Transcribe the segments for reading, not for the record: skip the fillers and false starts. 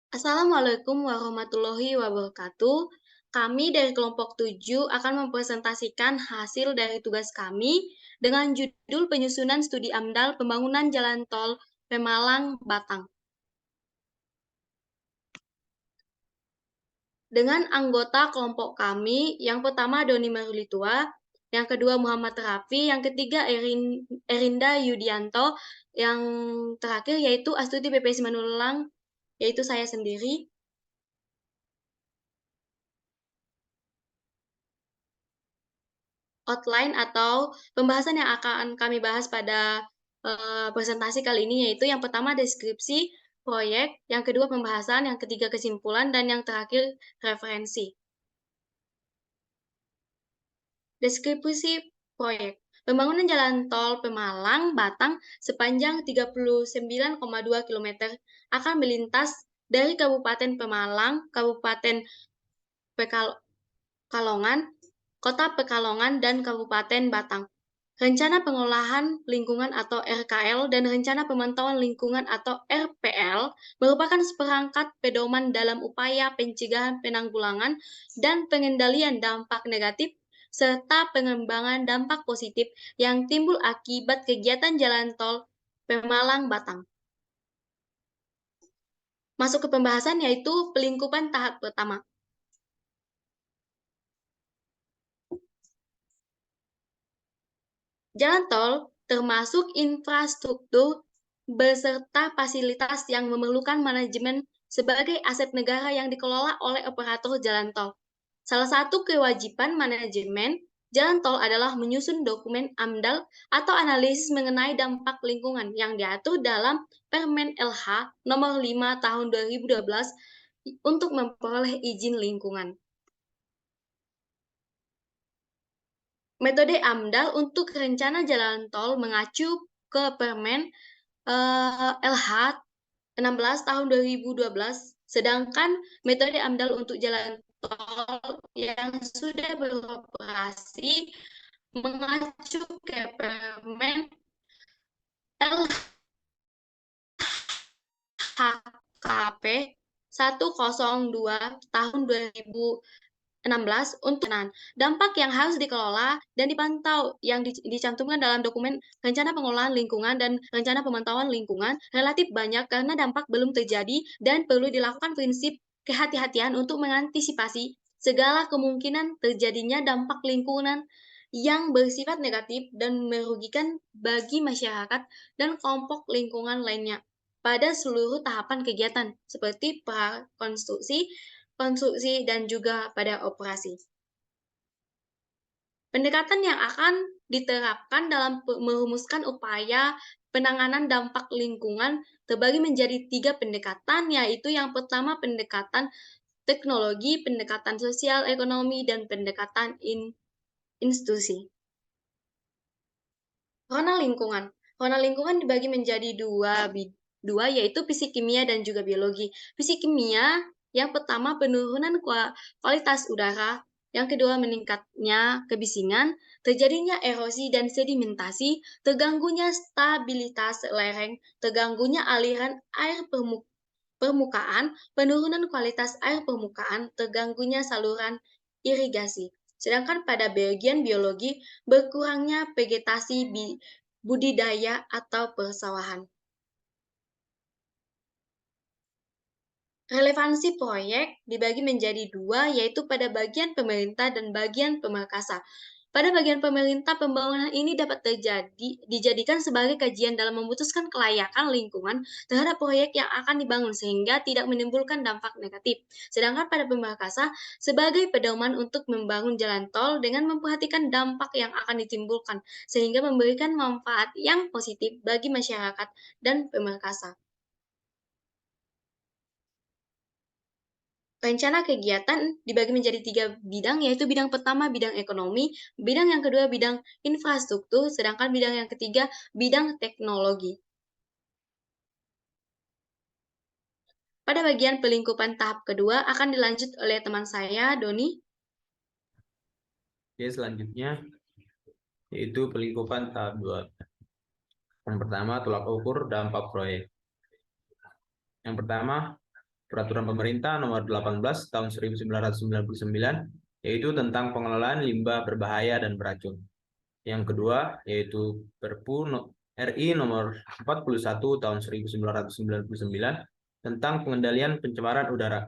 Assalamualaikum warahmatullahi wabarakatuh. Kami dari kelompok 7 akan mempresentasikan hasil dari tugas kami dengan judul penyusunan studi AMDAL pembangunan jalan tol Pemalang-Batang. Dengan anggota kelompok kami, yang pertama Doni Marulitua, yang kedua Muhammad Rafi, yang ketiga Erinda Yudianto, yang terakhir yaitu Astuti BP Simanulang, yaitu saya sendiri. Outline atau pembahasan yang akan kami bahas pada presentasi kali ini yaitu yang pertama deskripsi proyek, yang kedua pembahasan, yang ketiga kesimpulan, dan yang terakhir referensi. Deskripsi proyek. Pembangunan jalan tol Pemalang-Batang sepanjang 39,2 km akan melintas dari Kabupaten Pemalang, Kabupaten Pekalongan, Kota Pekalongan, dan Kabupaten Batang. Rencana Pengolahan Lingkungan atau RKL dan Rencana Pemantauan Lingkungan atau RPL merupakan seperangkat pedoman dalam upaya pencegahan, penanggulangan, dan pengendalian dampak negatif serta pengembangan dampak positif yang timbul akibat kegiatan jalan tol Pemalang-Batang. Masuk ke pembahasan yaitu pelingkupan tahap pertama. Jalan tol termasuk infrastruktur beserta fasilitas yang memerlukan manajemen sebagai aset negara yang dikelola oleh operator jalan tol. Salah satu kewajiban manajemen jalan tol adalah menyusun dokumen AMDAL atau analisis mengenai dampak lingkungan yang diatur dalam Permen LH nomor 5 tahun 2012 untuk memperoleh izin lingkungan. Metode AMDAL untuk rencana jalan tol mengacu ke Permen LH 16 tahun 2012, sedangkan metode AMDAL untuk jalan tol yang sudah beroperasi mengacu ke Permen LHKP 102 tahun 2016 untuk dampak yang harus dikelola dan dipantau yang dicantumkan dalam dokumen rencana pengolahan lingkungan dan rencana pemantauan lingkungan relatif banyak karena dampak belum terjadi dan perlu dilakukan prinsip kehati-hatian untuk mengantisipasi segala kemungkinan terjadinya dampak lingkungan yang bersifat negatif dan merugikan bagi masyarakat dan kelompok lingkungan lainnya pada seluruh tahapan kegiatan seperti prakonstruksi, konstruksi, dan juga pada operasi. Pendekatan yang akan diterapkan dalam merumuskan upaya penanganan dampak lingkungan terbagi menjadi 3 pendekatan, yaitu yang pertama pendekatan teknologi, pendekatan sosial ekonomi, dan pendekatan institusi. Rona lingkungan. Rona lingkungan dibagi menjadi dua yaitu fisik kimia dan juga biologi. Fisik kimia yang pertama penurunan kualitas udara, yang kedua meningkatnya kebisingan, terjadinya erosi dan sedimentasi, terganggunya stabilitas lereng, terganggunya aliran air permukaan, penurunan kualitas air permukaan, terganggunya saluran irigasi. Sedangkan pada bagian biologi, berkurangnya vegetasi budidaya atau persawahan. Relevansi proyek dibagi menjadi dua, yaitu pada bagian pemerintah dan bagian pemerkasa. Pada bagian pemerintah, pembangunan ini dapat dijadikan sebagai kajian dalam memutuskan kelayakan lingkungan terhadap proyek yang akan dibangun sehingga tidak menimbulkan dampak negatif. Sedangkan pada pemerkasa, sebagai pedoman untuk membangun jalan tol dengan memperhatikan dampak yang akan ditimbulkan sehingga memberikan manfaat yang positif bagi masyarakat dan pemerkasa. Rencana kegiatan dibagi menjadi 3 bidang, yaitu bidang pertama bidang ekonomi, bidang yang kedua bidang infrastruktur, sedangkan bidang yang ketiga bidang teknologi. Pada bagian pelingkupan tahap kedua akan dilanjut oleh teman saya, Doni. Oke, selanjutnya yaitu pelingkupan tahap 2. Yang pertama, tolak ukur dampak proyek. Yang pertama, Peraturan Pemerintah Nomor 18 Tahun 1999, yaitu tentang pengelolaan limbah berbahaya dan beracun. Yang kedua, yaitu Perpu RI Nomor 41 Tahun 1999 tentang pengendalian pencemaran udara.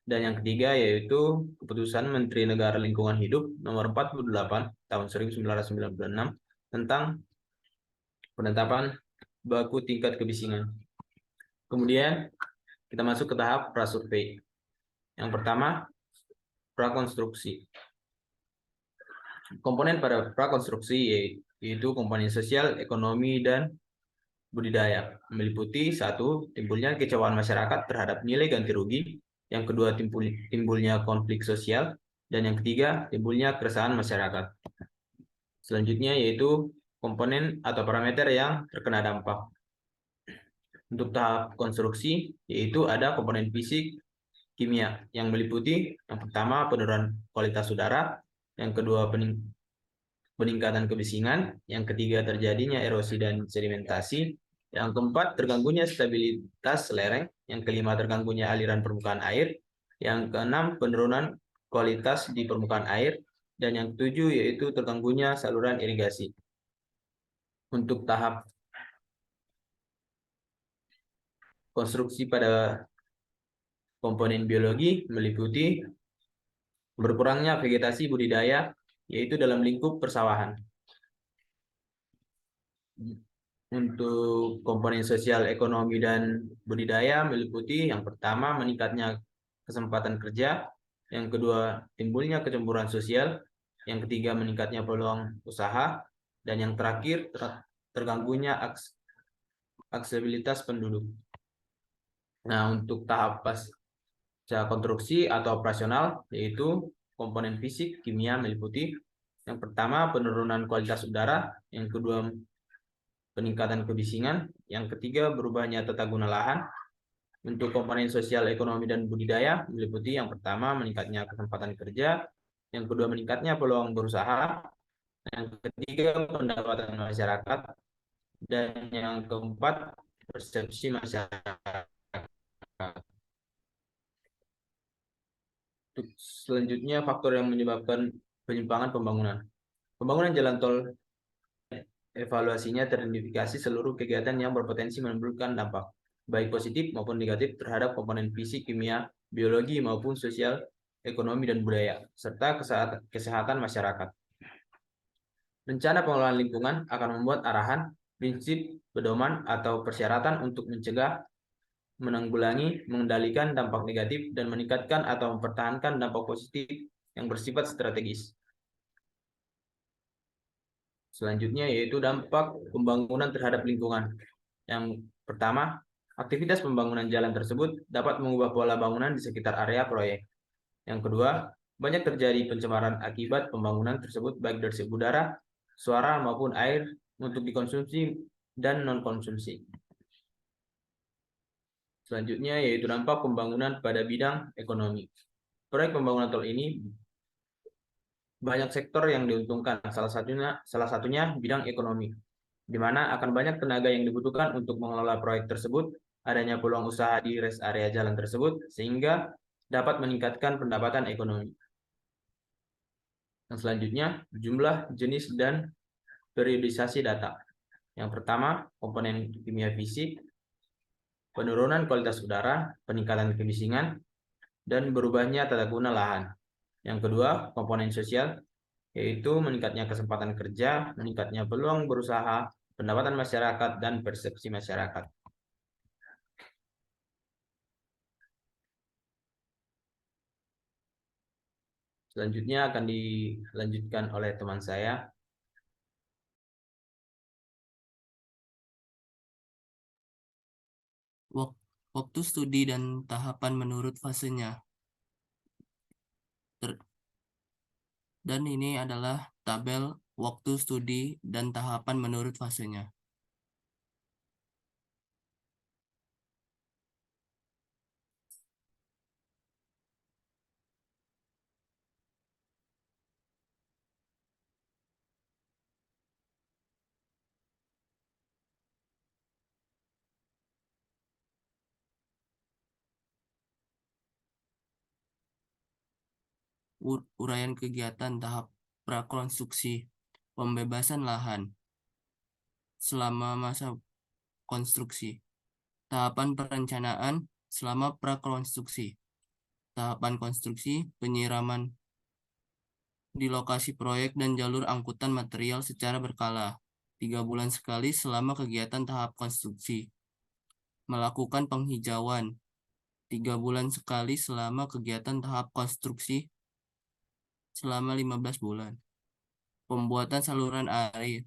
Dan yang ketiga, yaitu Keputusan Menteri Negara Lingkungan Hidup Nomor 48 Tahun 1996 tentang penetapan baku tingkat kebisingan. Kemudian kita masuk ke tahap prasurvei. Yang pertama, prakonstruksi. Komponen pada prakonstruksi yaitu komponen sosial, ekonomi, dan budidaya, meliputi satu, timbulnya kecewaan masyarakat terhadap nilai ganti rugi, yang kedua, timbulnya konflik sosial, dan yang ketiga, timbulnya keresahan masyarakat. Selanjutnya yaitu komponen atau parameter yang terkena dampak. Untuk tahap konstruksi, yaitu ada komponen fisik, kimia, yang meliputi yang pertama penurunan kualitas udara, yang kedua peningkatan kebisingan, yang ketiga terjadinya erosi dan sedimentasi, yang keempat terganggunya stabilitas lereng, yang kelima terganggunya aliran permukaan air, yang keenam penurunan kualitas di permukaan air, dan yang ketujuh yaitu terganggunya saluran irigasi. Untuk tahap konstruksi pada komponen biologi meliputi berkurangnya vegetasi budidaya, yaitu dalam lingkup persawahan. Untuk komponen sosial, ekonomi, dan budidaya meliputi yang pertama meningkatnya kesempatan kerja, yang kedua timbulnya kecemburuan sosial, yang ketiga meningkatnya peluang usaha, dan yang terakhir terganggunya aksesibilitas penduduk. Nah, untuk tahap pasca konstruksi atau operasional, yaitu komponen fisik, kimia meliputi yang pertama penurunan kualitas udara, yang kedua peningkatan kebisingan, yang ketiga berubahnya tata guna lahan. Untuk komponen sosial, ekonomi, dan budidaya meliputi yang pertama meningkatnya kesempatan kerja, yang kedua meningkatnya peluang berusaha, yang ketiga pendapatan masyarakat, dan yang keempat persepsi masyarakat. Selanjutnya faktor yang menyebabkan penyimpangan pembangunan. Pembangunan jalan tol, evaluasinya teridentifikasi seluruh kegiatan yang berpotensi menimbulkan dampak, baik positif maupun negatif terhadap komponen fisik, kimia, biologi, maupun sosial, ekonomi, dan budaya, serta kesehatan masyarakat. Rencana pengelolaan lingkungan akan membuat arahan, prinsip, pedoman, atau persyaratan untuk mencegah, menanggulangi, mengendalikan dampak negatif, dan meningkatkan atau mempertahankan dampak positif yang bersifat strategis. Selanjutnya yaitu dampak pembangunan terhadap lingkungan. Yang pertama, aktivitas pembangunan jalan tersebut dapat mengubah pola bangunan di sekitar area proyek. Yang kedua, banyak terjadi pencemaran akibat pembangunan tersebut baik dari segi udara, suara, maupun air untuk dikonsumsi dan non-konsumsi. Selanjutnya yaitu dampak pembangunan pada bidang ekonomi. Proyek pembangunan tol ini banyak sektor yang diuntungkan, salah satunya bidang ekonomi, di mana akan banyak tenaga yang dibutuhkan untuk mengelola proyek tersebut, adanya peluang usaha di rest area jalan tersebut, sehingga dapat meningkatkan pendapatan ekonomi. Yang selanjutnya, jumlah, jenis, dan periodisasi data. Yang pertama, komponen kimia fisik, penurunan kualitas udara, peningkatan kebisingan, dan berubahnya tata guna lahan. Yang kedua, komponen sosial, yaitu meningkatnya kesempatan kerja, meningkatnya peluang berusaha, pendapatan masyarakat, dan persepsi masyarakat. Selanjutnya akan dilanjutkan oleh teman saya. Waktu studi dan tahapan menurut fasenya. Dan ini adalah tabel waktu studi dan tahapan menurut fasenya. uraian kegiatan tahap prakonstruksi, pembebasan lahan selama masa konstruksi, tahapan perencanaan selama prakonstruksi, tahapan konstruksi, penyiraman di lokasi proyek dan jalur angkutan material secara berkala, 3 bulan sekali selama kegiatan tahap konstruksi, melakukan penghijauan 3 bulan sekali selama kegiatan tahap konstruksi selama 15 bulan, pembuatan saluran air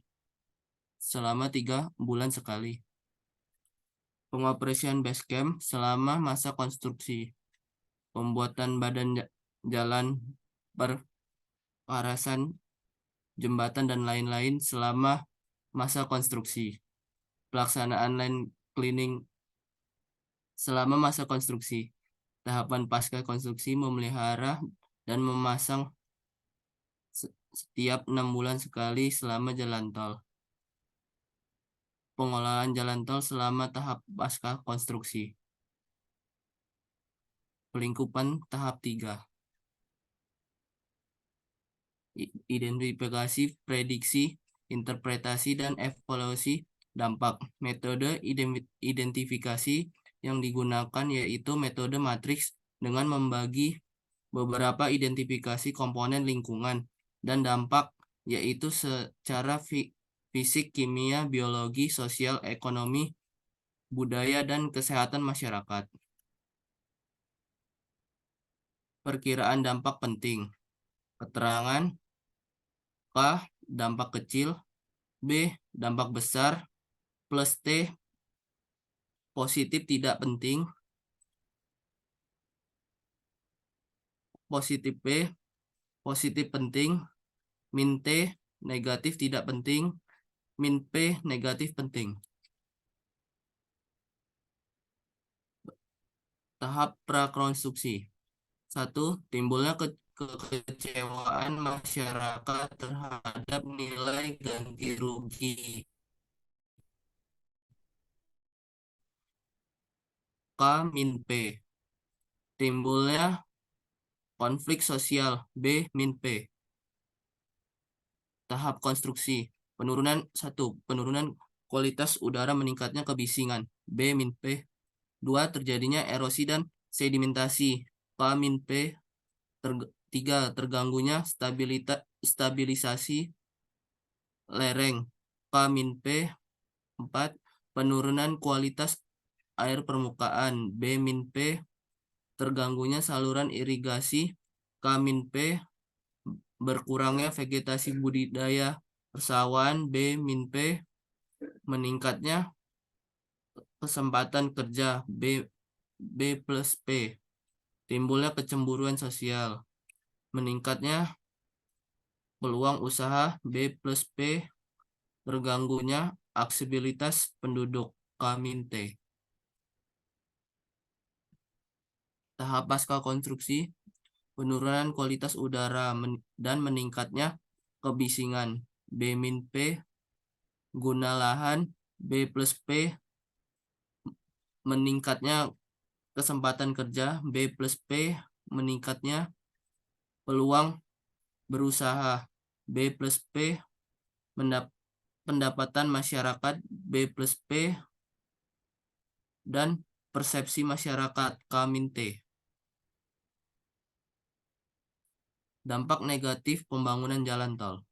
selama 3 bulan sekali, pengoperasian base camp selama masa konstruksi, pembuatan badan jalan perparasan jembatan dan lain-lain selama masa konstruksi, pelaksanaan land cleaning selama masa konstruksi, tahapan pasca konstruksi, memelihara dan memasang setiap 6 bulan sekali selama jalan tol, pengelolaan jalan tol selama tahap pasca konstruksi, pelingkupan tahap 3, identifikasi, prediksi, interpretasi, dan evaluasi dampak. Metode identifikasi yang digunakan yaitu metode matriks dengan membagi beberapa identifikasi komponen lingkungan dan dampak, yaitu secara fisik, kimia, biologi, sosial, ekonomi, budaya, dan kesehatan masyarakat. Perkiraan dampak penting. Keterangan: A. Dampak kecil, B. Dampak besar, plus T. Positif tidak penting, positif B. Positif penting, min T. Negatif tidak penting, min P. Negatif penting. Tahap prakonstruksi. 1. Timbulnya kekecewaan masyarakat terhadap nilai ganti rugi. K min P. Timbulnya konflik sosial. B min P. Tahap konstruksi. Penurunan 1. Penurunan kualitas udara, meningkatnya kebisingan. B min P. 2. Terjadinya erosi dan sedimentasi. K min P. 3. Terganggunya stabilisasi lereng. K min P. 4. Penurunan kualitas air permukaan. B min P. Terganggunya saluran irigasi. K min P. Berkurangnya vegetasi budidaya persawahan. B min P. Meningkatnya kesempatan kerja. B plus P. Timbulnya kecemburuan sosial. Meningkatnya peluang usaha. B plus P. Terganggunya aksesibilitas penduduk. K min T. Tahap pasca konstruksi. Penurunan kualitas udara dan meningkatnya kebisingan. B min P. Guna lahan. B plus P. Meningkatnya kesempatan kerja. B plus P. Meningkatnya peluang berusaha. B plus P. Pendapatan masyarakat. B plus P. Dan persepsi masyarakat. K min T. Dampak negatif pembangunan jalan tol.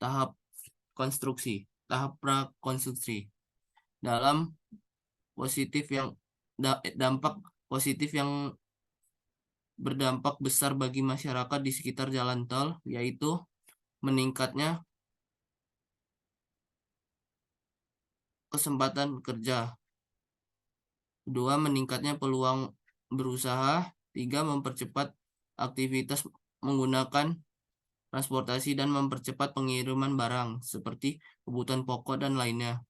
Tahap konstruksi, tahap prakonstruksi. Dalam positif yang dampak positif yang berdampak besar bagi masyarakat di sekitar jalan tol, yaitu meningkatnya kesempatan kerja. 2. Meningkatnya peluang berusaha. 3. Mempercepat aktivitas menggunakan transportasi dan mempercepat pengiriman barang seperti kebutuhan pokok dan lainnya,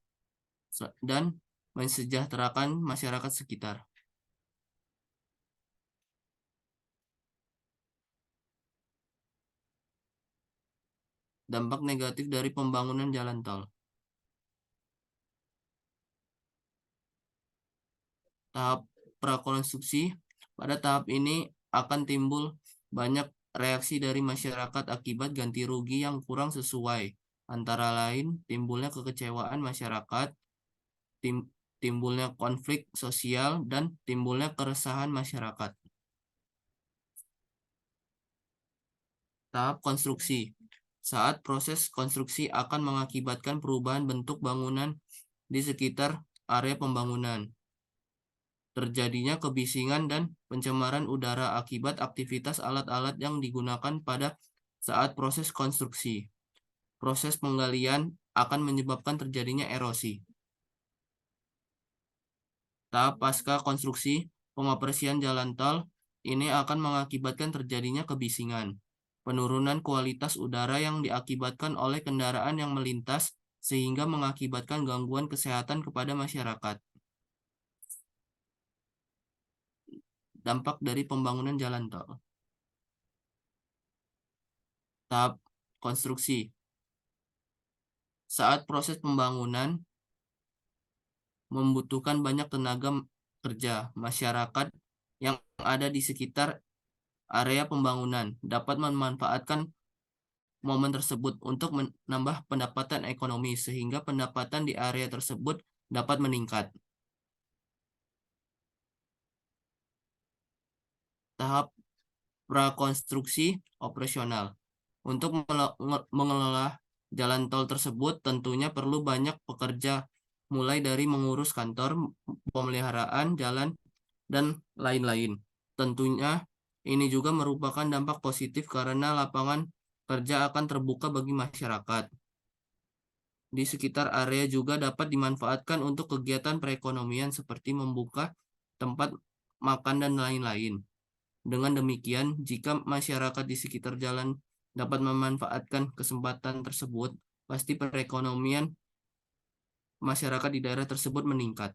dan mensejahterakan masyarakat sekitar. Dampak negatif dari pembangunan jalan tol. Tahap prakonstruksi. Pada tahap ini akan timbul banyak reaksi dari masyarakat akibat ganti rugi yang kurang sesuai. Antara lain, timbulnya kekecewaan masyarakat, timbulnya konflik sosial, dan timbulnya keresahan masyarakat. Tahap konstruksi. Saat proses konstruksi akan mengakibatkan perubahan bentuk bangunan di sekitar area pembangunan. Terjadinya kebisingan dan pencemaran udara akibat aktivitas alat-alat yang digunakan pada saat proses konstruksi. Proses penggalian akan menyebabkan terjadinya erosi. Tahap pasca konstruksi, pengoperasian jalan tol ini akan mengakibatkan terjadinya kebisingan, penurunan kualitas udara yang diakibatkan oleh kendaraan yang melintas sehingga mengakibatkan gangguan kesehatan kepada masyarakat. Dampak dari pembangunan jalan tol. Tahap konstruksi. Saat proses pembangunan membutuhkan banyak tenaga kerja, masyarakat yang ada di sekitar area pembangunan dapat memanfaatkan momen tersebut untuk menambah pendapatan ekonomi sehingga pendapatan di area tersebut dapat meningkat. Tahap prakonstruksi operasional. Untuk mengelola jalan tol tersebut tentunya perlu banyak pekerja, mulai dari mengurus kantor, pemeliharaan jalan, dan lain-lain. Tentunya ini juga merupakan dampak positif karena lapangan kerja akan terbuka bagi masyarakat. Di sekitar area juga dapat dimanfaatkan untuk kegiatan perekonomian seperti membuka tempat makan dan lain-lain. Dengan demikian, jika masyarakat di sekitar jalan dapat memanfaatkan kesempatan tersebut, pasti perekonomian masyarakat di daerah tersebut meningkat.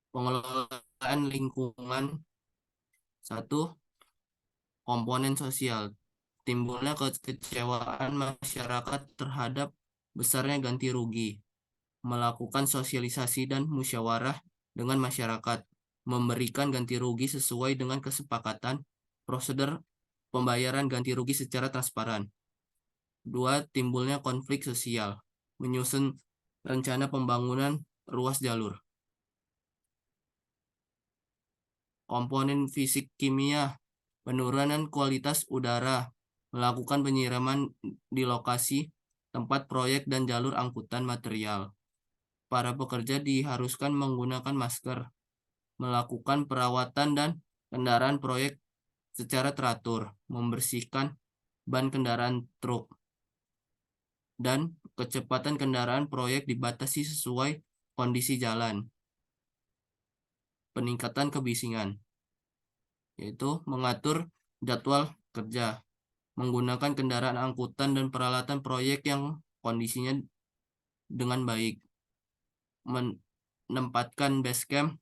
Pengelolaan lingkungan. 1. Komponen sosial. Timbulnya kekecewaan masyarakat terhadap besarnya ganti rugi. Melakukan sosialisasi dan musyawarah dengan masyarakat. Memberikan ganti rugi sesuai dengan kesepakatan prosedur pembayaran ganti rugi secara transparan. 2. Timbulnya konflik sosial. Menyusun rencana pembangunan ruas jalur. Komponen fisik kimia. Penurunan kualitas udara. Melakukan penyiraman di lokasi tempat proyek dan jalur angkutan material. Para pekerja diharuskan menggunakan masker, melakukan perawatan dan kendaraan proyek secara teratur, membersihkan ban kendaraan truk, dan kecepatan kendaraan proyek dibatasi sesuai kondisi jalan. Peningkatan kebisingan, yaitu mengatur jadwal kerja, menggunakan kendaraan angkutan dan peralatan proyek yang kondisinya dengan baik, menempatkan base camp,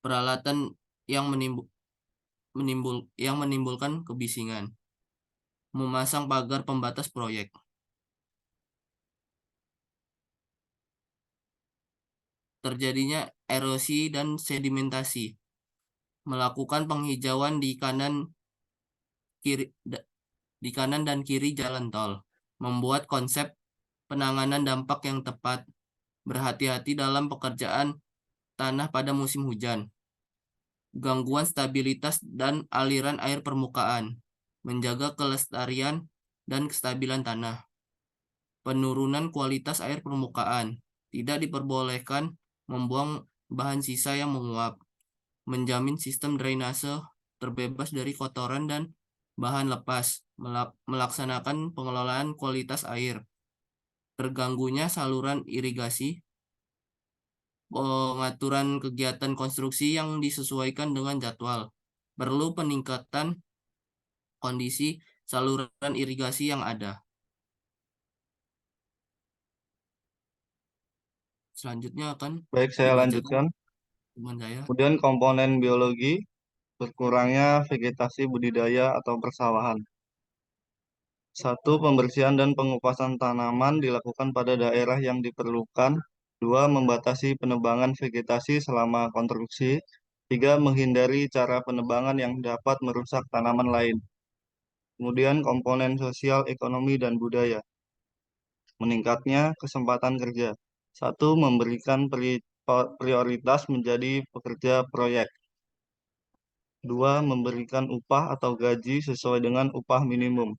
peralatan yang menimbulkan kebisingan, memasang pagar pembatas proyek. Terjadinya erosi dan sedimentasi, melakukan penghijauan di kanan dan kiri jalan tol, membuat konsep penanganan dampak yang tepat, berhati-hati dalam pekerjaan tanah pada musim hujan, gangguan stabilitas dan aliran air permukaan, menjaga kelestarian dan kestabilan tanah, penurunan kualitas air permukaan, tidak diperbolehkan membuang bahan sisa yang menguap, menjamin sistem drainase terbebas dari kotoran dan bahan lepas, melaksanakan pengelolaan kualitas air, terganggunya saluran irigasi, pengaturan kegiatan konstruksi yang disesuaikan dengan jadwal, perlu peningkatan kondisi saluran irigasi yang ada. Selanjutnya akan Baik, saya dibacakan lanjutkan. teman saya. Kemudian komponen biologi, berkurangnya vegetasi budidaya atau persawahan. 1. Pembersihan dan pengupasan tanaman dilakukan pada daerah yang diperlukan 2. Membatasi penebangan vegetasi selama konstruksi. 3. Menghindari cara penebangan yang dapat merusak tanaman lain. Kemudian komponen sosial, ekonomi, dan budaya. Meningkatnya kesempatan kerja. 1. Memberikan prioritas menjadi pekerja proyek. 2. Memberikan upah atau gaji sesuai dengan upah minimum.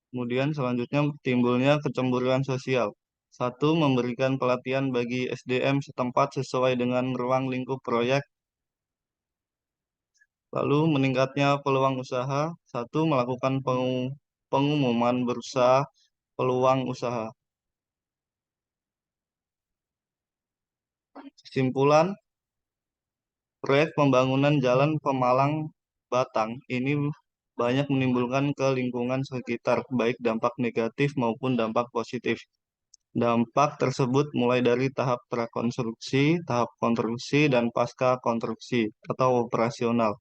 Kemudian selanjutnya timbulnya kecemburuan sosial. 1. Memberikan pelatihan bagi SDM setempat sesuai dengan ruang lingkup proyek. Lalu meningkatnya peluang usaha. 1. Melakukan pengumuman berusaha peluang usaha. Kesimpulan, proyek pembangunan Jalan Pemalang-Batang ini banyak menimbulkan ke lingkungan sekitar, baik dampak negatif maupun dampak positif. Dampak tersebut mulai dari tahap prakonstruksi, tahap konstruksi, dan pasca konstruksi atau operasional.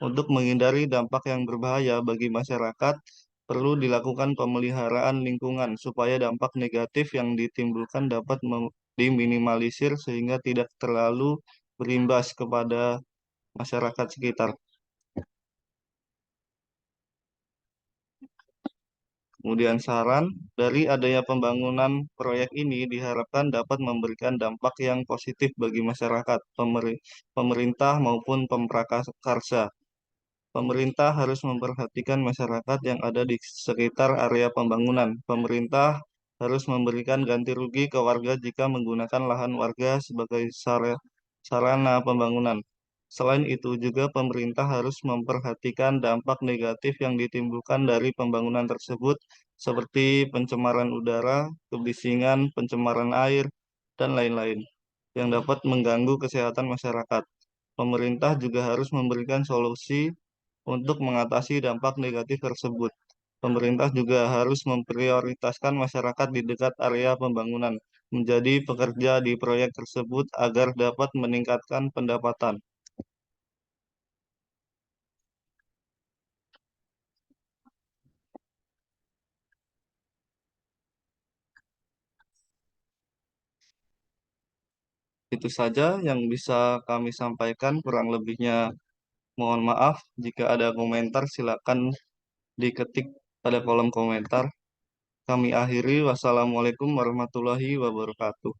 Untuk menghindari dampak yang berbahaya bagi masyarakat, perlu dilakukan pemeliharaan lingkungan supaya dampak negatif yang ditimbulkan dapat diminimalisir sehingga tidak terlalu berimbas kepada masyarakat sekitar. Kemudian saran, dari adanya pembangunan proyek ini diharapkan dapat memberikan dampak yang positif bagi masyarakat, pemerintah maupun pemprakarsa. Pemerintah harus memperhatikan masyarakat yang ada di sekitar area pembangunan. Pemerintah harus memberikan ganti rugi ke warga jika menggunakan lahan warga sebagai sarana pembangunan. Selain itu, juga pemerintah harus memperhatikan dampak negatif yang ditimbulkan dari pembangunan tersebut, seperti pencemaran udara, kebisingan, pencemaran air, dan lain-lain, yang dapat mengganggu kesehatan masyarakat. Pemerintah juga harus memberikan solusi untuk mengatasi dampak negatif tersebut. Pemerintah juga harus memprioritaskan masyarakat di dekat area pembangunan menjadi pekerja di proyek tersebut agar dapat meningkatkan pendapatan. Itu saja yang bisa kami sampaikan, kurang lebihnya mohon maaf. Jika ada komentar silakan diketik pada kolom komentar. Kami akhiri, wassalamualaikum warahmatullahi wabarakatuh.